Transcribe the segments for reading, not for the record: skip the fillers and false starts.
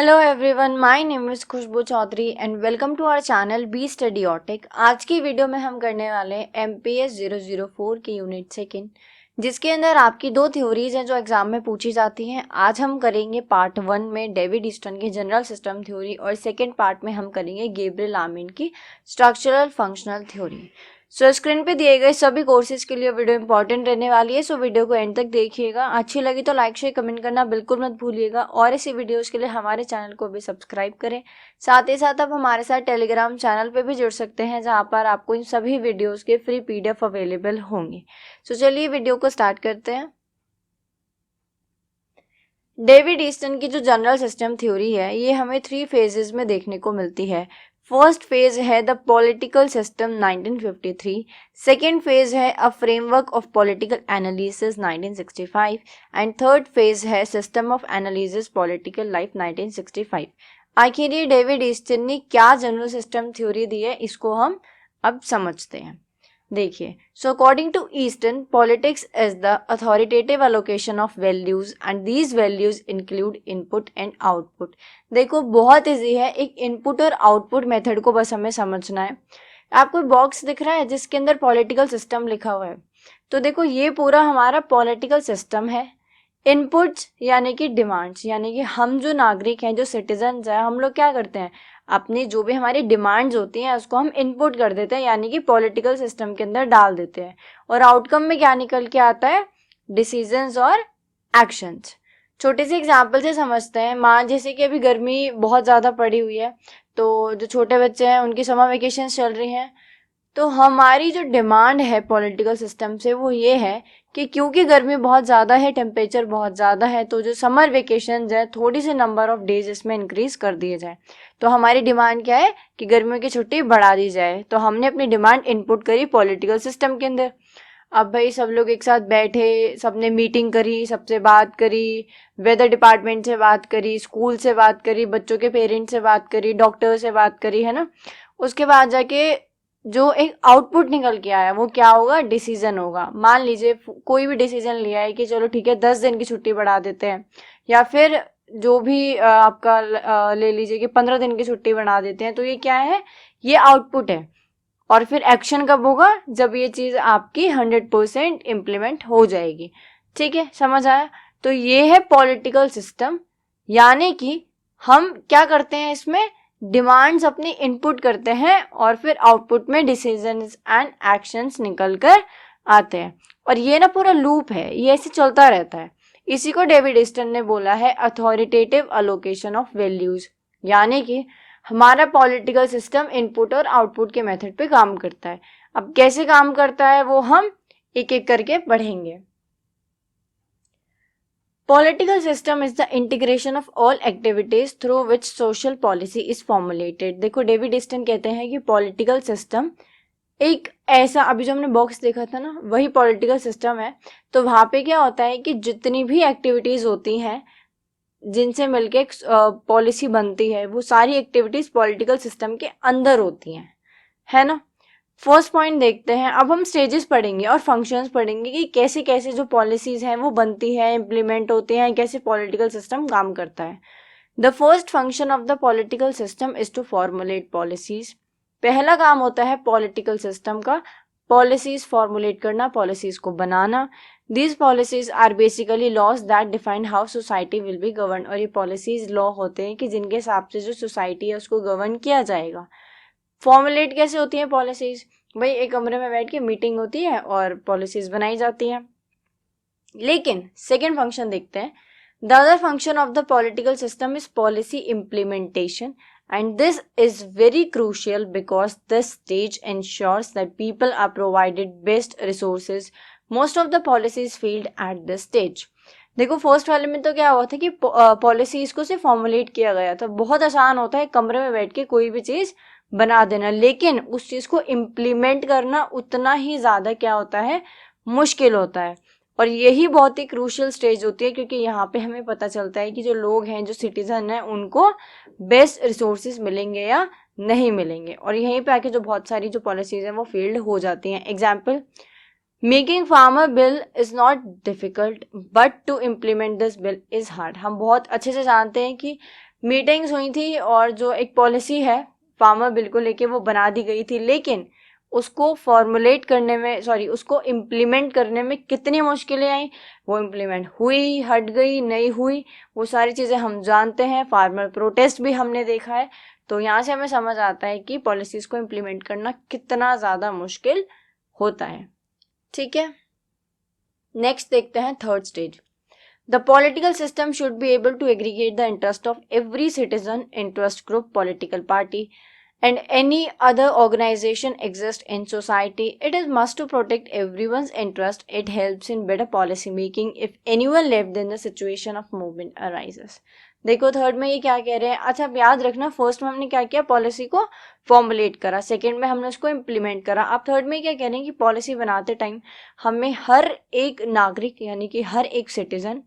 Hello everyone, my name is Khushboo Chaudhary and welcome to our channel B Studiotic. आज की video में हम करने वाले हैं MPS 004 की यूनिट सेकेंड, जिसके अंदर आपकी दो थ्योरीज हैं जो एग्जाम में पूछी जाती हैं। आज हम करेंगे पार्ट 1 में डेविड ईस्टन की जनरल सिस्टम थ्योरी और सेकेंड पार्ट में हम करेंगे गैब्रियल आमीन की स्ट्रक्चरल फंक्शनल थ्योरी। सो स्क्रीन पे दिए गए सभी कोर्सेज के लिए वीडियो इंपॉर्टेंट रहने वाली है, सो वीडियो को एंड तक देखिएगा। अच्छी लगी तो लाइक शेयर कमेंट करना बिल्कुल मत भूलिएगा और ऐसी वीडियोस के लिए हमारे चैनल को भी सब्सक्राइब करें। साथ ही साथ आप हमारे साथ टेलीग्राम चैनल पे भी जुड़ सकते हैं, जहां पर आपको इन सभी वीडियोस के फ्री PDF अवेलेबल होंगे। सो चलिए वीडियो को स्टार्ट करते हैं। डेविड ईस्टन की जो जनरल सिस्टम थ्योरी है, ये हमें 3 फेजेस में देखने को मिलती है। फर्स्ट फेज है the political system 1953, second phase है a framework of political analysis 1965 and third phase है system of analysis political life 1965। आखिर ये डेविड ईस्टन ने क्या जनरल सिस्टम थ्योरी दी है, इसको हम अब समझते हैं। देखिए, so according to Easton, politics is the authoritative allocation of values and these values include input and output. देखो, बहुत इजी है, एक इनपुट और आउटपुट मेथड को बस हमें समझना है। आपको बॉक्स दिख रहा है जिसके अंदर पॉलिटिकल सिस्टम लिखा हुआ है, तो देखो ये पूरा हमारा पॉलिटिकल सिस्टम है। इनपुट्स यानी कि डिमांड्स, यानी कि हम जो नागरिक हैं, जो सिटीजन्स हैं, हम लोग क्या करते हैं, अपनी जो भी हमारी डिमांड्स होती हैं उसको हम इनपुट कर देते हैं, यानी कि पॉलिटिकल सिस्टम के अंदर डाल देते हैं। और आउटकम में क्या निकल के आता है, डिसीजंस और एक्शंस। छोटे से एग्जाम्पल से समझते हैं। मान जैसे कि अभी गर्मी बहुत ज़्यादा पड़ी हुई है, तो जो छोटे बच्चे हैं उनकी समर वेकेशन चल रही हैं, तो हमारी जो डिमांड है पॉलिटिकल सिस्टम से वो ये है कि क्योंकि गर्मी बहुत ज़्यादा है, टेम्परेचर बहुत ज़्यादा है, तो जो समर वेकेशन है थोड़ी सी नंबर ऑफ डेज इसमें इंक्रीज कर दिए जाए। तो हमारी डिमांड क्या है कि गर्मियों की छुट्टी बढ़ा दी जाए। तो हमने अपनी डिमांड इनपुट करी पॉलिटिकल सिस्टम के अंदर। अब भाई सब लोग एक साथ बैठे, सबने मीटिंग करी, सबसे बात करी, वेदर डिपार्टमेंट से बात करी, स्कूल से बात करी, बच्चों के पेरेंट्स से बात करी, डॉक्टर से बात करी, है ना। उसके बाद जाके जो एक आउटपुट निकल के आया वो क्या होगा, डिसीजन होगा। मान लीजिए कोई भी डिसीजन लिया है कि चलो ठीक है 10 दिन की छुट्टी बढ़ा देते हैं, या फिर जो भी आपका ले लीजिए कि 15 दिन की छुट्टी बढ़ा देते हैं, तो ये क्या है, ये आउटपुट है। और फिर एक्शन कब होगा, जब ये चीज आपकी 100% इम्प्लीमेंट हो जाएगी। ठीक है, समझ आया। तो ये है पॉलिटिकल सिस्टम, यानी कि हम क्या करते हैं, इसमें डिमांड्स अपनी इनपुट करते हैं और फिर आउटपुट में डिसीजंस एंड एक्शंस निकल कर आते हैं। और ये ना पूरा लूप है, ये ऐसे चलता रहता है। इसी को डेविड ईस्टन ने बोला है अथॉरिटेटिव अलोकेशन ऑफ वैल्यूज, यानी कि हमारा पॉलिटिकल सिस्टम इनपुट और आउटपुट के मेथड पे काम करता है। अब कैसे काम करता है वो हम एक एक करके पढ़ेंगे। Political system is the integration of all activities through which social policy is formulated। देखो, डेविड ईस्टन कहते हैं कि पॉलिटिकल सिस्टम एक ऐसा, अभी जो हमने बॉक्स देखा था ना, वही पॉलिटिकल सिस्टम है। तो वहां पे क्या होता है कि जितनी भी एक्टिविटीज होती हैं जिनसे मिलके एक पॉलिसी बनती है, वो सारी एक्टिविटीज पॉलिटिकल सिस्टम के अंदर होती हैं, है ना। फर्स्ट पॉइंट देखते हैं। अब हम स्टेजेस पढ़ेंगे और फंक्शंस पढ़ेंगे कि कैसे कैसे जो पॉलिसीज हैं वो बनती है, इम्प्लीमेंट होती हैं, कैसे पॉलिटिकल सिस्टम काम करता है। The first function of the political system is to formulate policies. पहला काम होता है पॉलिटिकल सिस्टम का पॉलिसीज फॉर्मुलेट करना, पॉलिसीज को बनाना। These policies are basically laws that define how society will be govern. और ये पॉलिसीज लॉ होते हैं कि जिनके हिसाब से जो सोसाइटी है उसको गवर्न किया जाएगा। फॉर्मुलेट कैसे होती है पॉलिसीज, भाई एक कमरे में बैठ के मीटिंग होती है और पॉलिसीज बनाई जाती हैं। लेकिन सेकेंड फंक्शन देखते हैं। The other function of the political system is policy implementation and this is very crucial because this stage ensures that people are provided best resources. Most of the policies failed at this stage. देखो, first वाले में तो क्या हुआ था कि policies को सिर्फ फॉर्मुलेट किया गया था। बहुत आसान होता है कमरे में बैठ के कोई भी चीज बना देना, लेकिन उस चीज को इम्प्लीमेंट करना उतना ही ज्यादा क्या होता है, मुश्किल होता है। और यही बहुत ही क्रूशियल स्टेज होती है, क्योंकि यहाँ पे हमें पता चलता है कि जो लोग हैं, जो सिटीजन हैं, उनको बेस्ट रिसोर्सेज मिलेंगे या नहीं मिलेंगे। और यहीं पे आके जो बहुत सारी जो पॉलिसीज हैं वो फेल्ड हो जाती हैं। Example, making farmer bill is not difficult but to implement this bill is hard. हम बहुत अच्छे से जानते हैं कि मीटिंग्स हुई थी और जो एक पॉलिसी है फार्मर बिल को लेके वो बना दी गई थी, लेकिन उसको फॉर्मुलेट करने में उसको इम्प्लीमेंट करने में कितनी मुश्किलें आई, वो इम्प्लीमेंट हुई, हट गई, नहीं हुई, वो सारी चीज़ें हम जानते हैं। फार्मर प्रोटेस्ट भी हमने देखा है। तो यहाँ से हमें समझ आता है कि पॉलिसीज को इम्प्लीमेंट करना कितना ज़्यादा मुश्किल होता है। ठीक है, नेक्स्ट देखते हैं third stage. The political system should be able to aggregate the interest of every citizen, interest group, political party, and any other organization exist in society. It is must to protect everyone's interest. It helps in better policy making if anyone left in the situation of movement arises. देखो third में ये क्या कह रहे हैं। अच्छा, अब याद रखना, फर्स्ट में हमने क्या किया, पॉलिसी को फॉर्मुलेट करा, सेकेंड में हमने उसको इम्प्लीमेंट करा। अब थर्ड में क्या कह रहे हैं कि पॉलिसी बनाते टाइम हमें हर एक नागरिक यानी कि हर एक सिटीजन,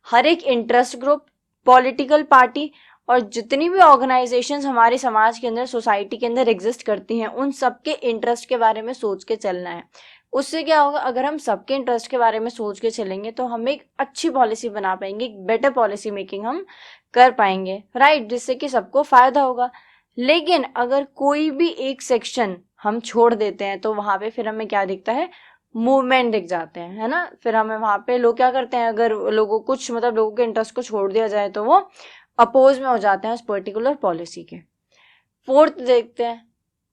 हर एक इंटरेस्ट ग्रुप, पॉलिटिकल पार्टी और जितनी भी ऑर्गेनाइजेशंस हमारे समाज के अंदर, सोसाइटी के अंदर एग्जिस्ट करती हैं, उन सबके इंटरेस्ट के बारे में सोच के चलना है। उससे क्या होगा, अगर हम सबके इंटरेस्ट के बारे में सोच के चलेंगे तो हम एक अच्छी पॉलिसी बना पाएंगे, एक बेटर पॉलिसी मेकिंग हम कर पाएंगे, राइट, जिससे कि सबको फायदा होगा। लेकिन अगर कोई भी एक सेक्शन हम छोड़ देते हैं तो वहां पे फिर हमें क्या दिखता है, मूवमेंट दिख जाते हैं, है ना। फिर हमें वहां पे लोग क्या करते हैं, अगर लोगों कुछ मतलब लोगों के इंटरेस्ट को छोड़ दिया जाए तो वो अपोज में हो जाते हैं उस पर्टिकुलर पॉलिसी के। फोर्थ देखते हैं,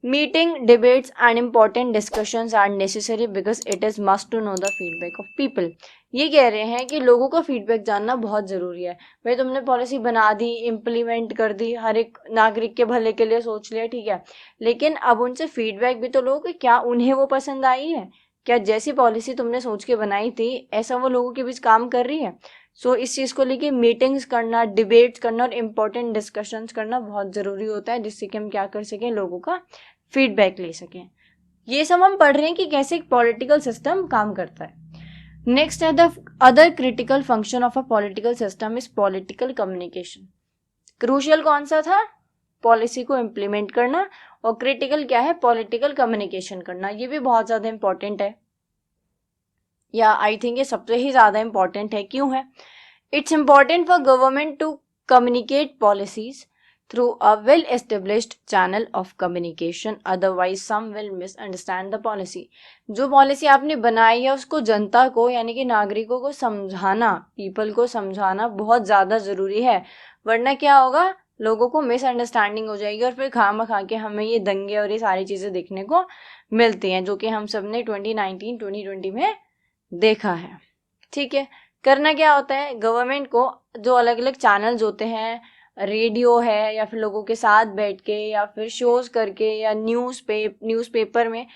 meeting, debates and important discussions are necessary because it is must to know the feedback of people. ये कह रहे हैं कि लोगों का फीडबैक जानना बहुत जरूरी है। भाई तुमने पॉलिसी बना दी, इम्प्लीमेंट कर दी, हर एक नागरिक के भले के लिए सोच लिया, ठीक है, लेकिन अब उनसे फीडबैक भी तो लो कि क्या उन्हें वो पसंद आई है, क्या जैसी पॉलिसी तुमने सोच के बनाई थी ऐसा वो लोगों के बीच काम कर रही है। सो इस चीज़ को लेके मीटिंग्स करना, डिबेट्स करना और इम्पोर्टेंट डिस्कशंस करना बहुत ज़रूरी होता है, जिससे कि हम क्या कर सकें, लोगों का फीडबैक ले सकें। ये सब हम पढ़ रहे हैं कि कैसे एक पॉलिटिकल सिस्टम काम करता है। नेक्स्ट है, the other critical function of a political system is political communication. Crucial कौन सा था, पॉलिसी को इम्प्लीमेंट करना, और क्रिटिकल क्या है, पॉलिटिकल कम्युनिकेशन करना। ये भी बहुत ज़्यादा इंपॉर्टेंट है, या आई थिंक ये सबसे ही ज़्यादा इंपॉर्टेंट है। क्यों है, it's important for government to communicate policies through a well established channel of communication, otherwise some will misunderstand the policy. जो पॉलिसी आपने बनाई है उसको जनता को यानी कि नागरिकों को समझाना, पीपल को समझाना बहुत ज़्यादा ज़रूरी है, वरना क्या होगा, लोगों को मिसअंडरस्टैंडिंग हो जाएगी और फिर खाम-खा के हमें ये दंगे और ये सारी चीज़ें देखने को मिलती हैं, जो कि हम सब ने 2019-2020 में देखा है। ठीक है, करना क्या होता है, गवर्नमेंट को जो अलग अलग चैनल्स होते हैं, रेडियो है या फिर लोगों के साथ बैठ के या फिर शोज करके या न्यूज़पेपर में,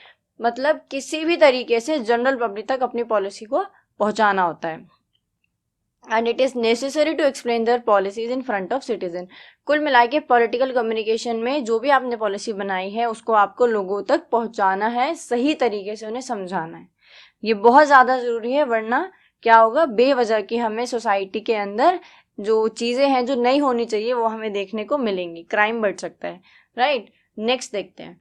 मतलब किसी भी तरीके से जनरल पब्लिक तक अपनी पॉलिसी को पहुंचाना होता है। And it is necessary to explain their policies in front of citizen. कुल मिला के पॉलिटिकल कम्युनिकेशन में जो भी आपने पॉलिसी बनाई है उसको आपको लोगों तक पहुंचाना है, सही तरीके से उन्हें समझाना है। ये बहुत ज़्यादा ज़रूरी है, वरना क्या होगा, बेवजह की हमें सोसाइटी के अंदर जो चीज़ें हैं जो नहीं होनी चाहिए वो हमें देखने को मिलेंगी, क्राइम बढ़ सकता है, राइट। नेक्स्ट देखते हैं,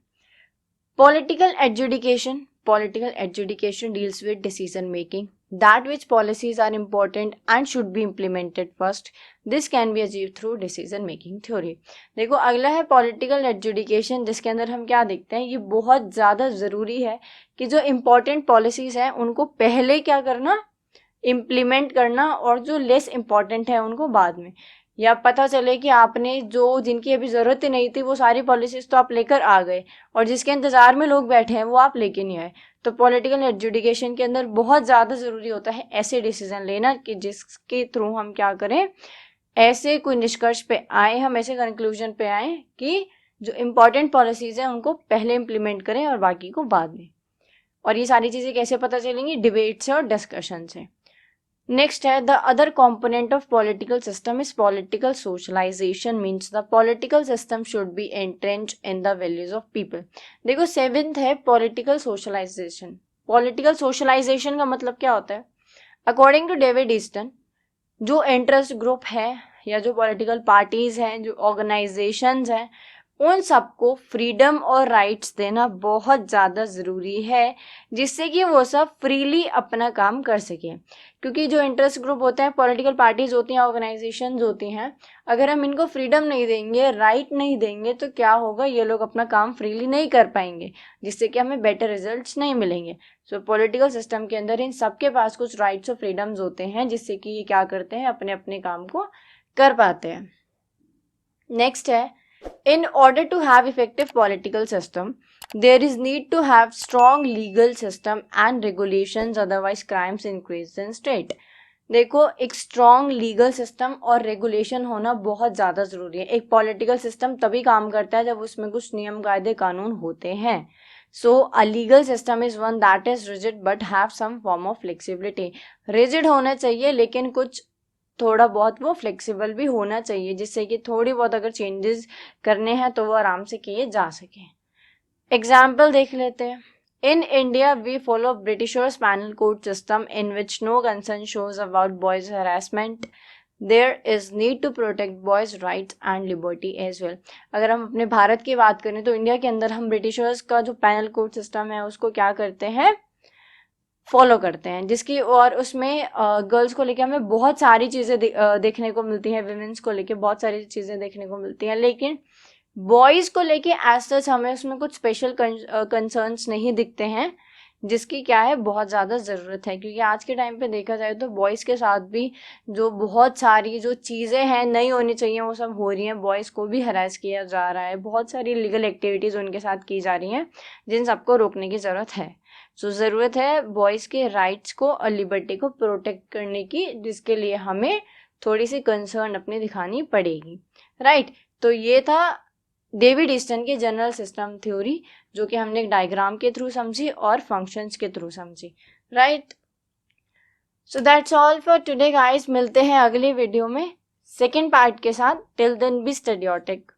political adjudication. Political adjudication deals with decision making, that which policies are important and should be implemented first. This can be achieved through decision making theory. देखो अगला है political adjudication, जिसके अंदर हम क्या देखते हैं, ये बहुत ज़्यादा ज़रूरी है कि जो important policies हैं उनको पहले क्या करना, इम्प्लीमेंट करना, और जो लेस इम्पॉर्टेंट है उनको बाद में। या पता चले कि आपने जो जिनकी अभी ज़रूरत ही नहीं थी वो सारी पॉलिसीज़ तो आप लेकर आ गए और जिसके इंतज़ार में लोग बैठे हैं वो आप लेके नहीं आए। तो पॉलिटिकल एडजुडिकेशन के अंदर बहुत ज़्यादा ज़रूरी होता है ऐसे डिसीजन लेना कि जिसके थ्रू हम क्या करें, ऐसे कोई निष्कर्ष पे आए, हम ऐसे कंक्लूजन पे आए कि जो इम्पॉर्टेंट पॉलिसीज़ हैं उनको पहले इम्प्लीमेंट करें और बाकी को बाद में। और ये सारी चीज़ें कैसे पता चलेंगी, डिबेट से और डिस्कशन से। नेक्स्ट है, the other component of political system is political socialisation, means the political system should be entrench in the values of people. देखो सेवेंथ है पॉलिटिकल सोशलाइजेशन। पॉलिटिकल सोशलाइजेशन का मतलब क्या होता है, अकॉर्डिंग टू डेविड ईस्टन, जो interest group है या जो पॉलिटिकल पार्टीज हैं, जो ऑर्गेनाइजेशंस हैं, उन सबको फ्रीडम और राइट्स देना बहुत ज़्यादा ज़रूरी है, जिससे कि वो सब फ्रीली अपना काम कर सकें। क्योंकि जो इंटरेस्ट ग्रुप होते हैं, पॉलिटिकल पार्टीज होती हैं, ऑर्गेनाइजेशंस होती हैं, अगर हम इनको फ्रीडम नहीं देंगे, राइट नहीं देंगे, तो क्या होगा, ये लोग अपना काम फ्रीली नहीं कर पाएंगे, जिससे कि हमें बेटर रिजल्ट्स नहीं मिलेंगे। सो पॉलिटिकल सिस्टम के अंदर इन सबके पास कुछ राइट्स और फ्रीडम्स होते हैं, जिससे कि ये क्या करते हैं, अपने अपने काम को कर पाते हैं। नेक्स्ट है, in order to have effective political system, there is need to have strong legal system and regulations, otherwise crimes increase in state. देखो, एक स्ट्रॉन्ग लीगल सिस्टम और रेगुलेशन होना बहुत ज़्यादा ज़रूरी है। एक पॉलिटिकल सिस्टम तभी काम करता है जब उसमें कुछ नियम कायदे कानून होते हैं। So a legal system is one that is rigid but have some form of flexibility. Rigid होना चाहिए, लेकिन कुछ थोड़ा बहुत वो फ्लेक्सिबल भी होना चाहिए, जिससे कि थोड़ी बहुत अगर चेंजेस करने हैं तो वो आराम से किए जा सकें। एग्जाम्पल देख लेते हैं। In India we follow Britishers panel code system in which no concern shows about boys harassment. There is need to protect boys rights and liberty as well. अगर हम अपने भारत की बात करें तो इंडिया के अंदर हम ब्रिटिशर्स का जो पैनल कोड सिस्टम है उसको क्या करते हैं, फॉलो करते हैं, जिसकी और उसमें गर्ल्स को लेके हमें बहुत सारी चीज़ें देखने को मिलती हैं, विमेंस को लेके बहुत सारी चीज़ें देखने को मिलती हैं, लेकिन बॉयज़ को लेके एज सच हमें उसमें कुछ स्पेशल कंसर्न्स नहीं दिखते हैं, जिसकी क्या है, बहुत ज़्यादा ज़रूरत है। क्योंकि आज के टाइम पे देखा जाए तो बॉयज़ के साथ भी जो बहुत सारी जो चीज़ें हैं नहीं होनी चाहिए वो सब हो रही हैं। बॉयज़ को भी हरास किया जा रहा है, बहुत सारी लीगल एक्टिविटीज़ उनके साथ की जा रही हैं, जिन सबको रोकने की ज़रूरत है। सो ज़रूरत है बॉयज़ के राइट्स को और लिबर्टी को प्रोटेक्ट करने की, जिसके लिए हमें थोड़ी सी कंसर्न अपनी दिखानी पड़ेगी, राइट। तो ये था डेविड ईस्टन की जनरल सिस्टम थ्योरी, जो कि हमने एक डायग्राम के थ्रू समझी और फंक्शंस के थ्रू समझी, right. So that's all for today guys. मिलते हैं अगले वीडियो में सेकेंड पार्ट के साथ। Till then be study your take.